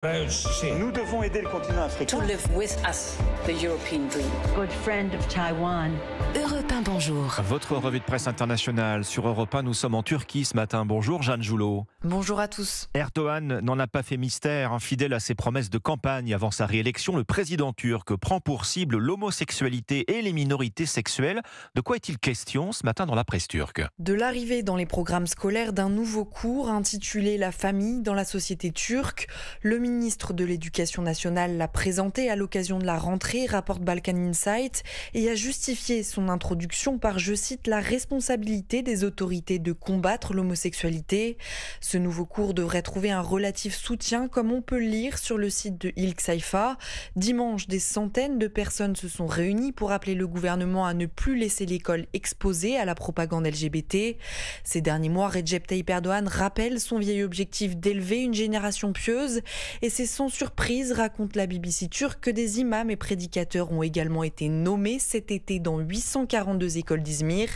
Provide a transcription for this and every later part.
Nous devons aider le continent africain. To live with us, the European dream. Good friend of Taiwan. Europe 1, bonjour. Votre revue de presse internationale sur Europe 1, nous sommes en Turquie ce matin. Bonjour Jeanne Joulot. Bonjour à tous. Erdogan n'en a pas fait mystère. Fidèle à ses promesses de campagne avant sa réélection, le président turc prend pour cible l'homosexualité et les minorités sexuelles. De quoi est-il question ce matin dans la presse turque ? De l'arrivée dans les programmes scolaires d'un nouveau cours intitulé « La famille dans la société turque ». Le ministre de l'Éducation nationale l'a présenté à l'occasion de la rentrée, rapporte Balkan Insight, et a justifié son introduction par, je cite, la responsabilité des autorités de combattre l'homosexualité. Ce nouveau cours devrait trouver un relatif soutien, comme on peut le lire sur le site de Ilk Sayfa. Dimanche, des centaines de personnes se sont réunies pour appeler le gouvernement à ne plus laisser l'école exposée à la propagande LGBT. Ces derniers mois, Recep Tayyip Erdogan rappelle son vieil objectif d'élever une génération pieuse. Et c'est sans surprise, raconte la BBC turque, que des imams et prédicateurs ont également été nommés cet été dans 842 écoles d'Izmir,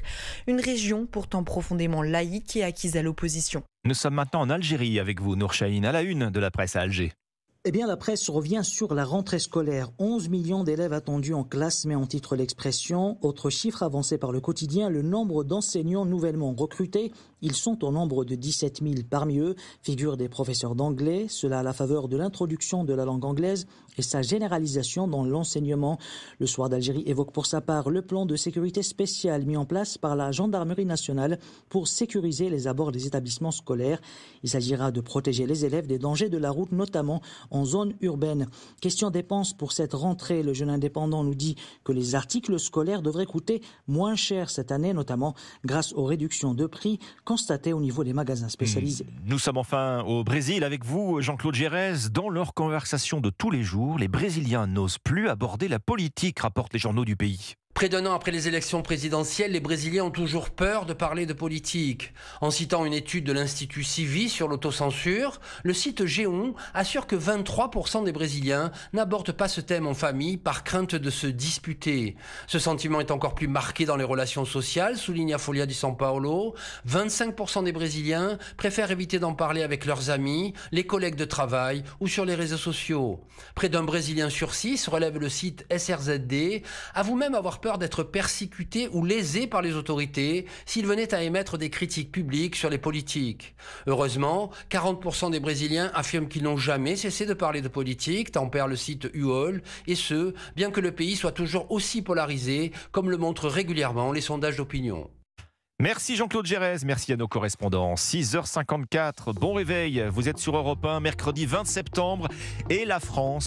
une région pourtant profondément laïque et acquise à l'opposition. Nous sommes maintenant en Algérie avec vous, Nour Chahine, à la une de la presse à Alger. Eh bien, la presse revient sur la rentrée scolaire. 11 millions d'élèves attendus en classe, met en titre l'expression. Autre chiffre avancé par le quotidien, le nombre d'enseignants nouvellement recrutés. Ils sont au nombre de 17 000. Parmi eux figurent des professeurs d'anglais. Cela à la faveur de l'introduction de la langue anglaise et sa généralisation dans l'enseignement. Le Soir d'Algérie évoque pour sa part le plan de sécurité spécial mis en place par la gendarmerie nationale pour sécuriser les abords des établissements scolaires. Il s'agira de protéger les élèves des dangers de la route, notamment en zone urbaine. Question dépenses pour cette rentrée. Le Jeune Indépendant nous dit que les articles scolaires devraient coûter moins cher cette année, notamment grâce aux réductions de prix constatées au niveau des magasins spécialisés. Nous sommes enfin au Brésil avec vous, Jean-Claude Gérez. Dans leur conversation de tous les jours, les Brésiliens n'osent plus aborder la politique, rapportent les journaux du pays. Près d'un an après les élections présidentielles, les Brésiliens ont toujours peur de parler de politique. En citant une étude de l'Institut Civi sur l'autocensure, le site G1 assure que 23% des Brésiliens n'abordent pas ce thème en famille par crainte de se disputer. Ce sentiment est encore plus marqué dans les relations sociales, souligne Folha de São Paulo. 25% des Brésiliens préfèrent éviter d'en parler avec leurs amis, les collègues de travail ou sur les réseaux sociaux. Près d'un Brésilien sur 6, relève le site SRZD, avoue même avoir peur d'être persécuté ou lésé par les autorités s'il venait à émettre des critiques publiques sur les politiques. Heureusement, 40% des Brésiliens affirment qu'ils n'ont jamais cessé de parler de politique, tempère le site UOL, et ce, bien que le pays soit toujours aussi polarisé, comme le montrent régulièrement les sondages d'opinion. Merci Jean-Claude Gérez, merci à nos correspondants. 6h54, bon réveil, vous êtes sur Europe 1, mercredi 20 septembre, et la France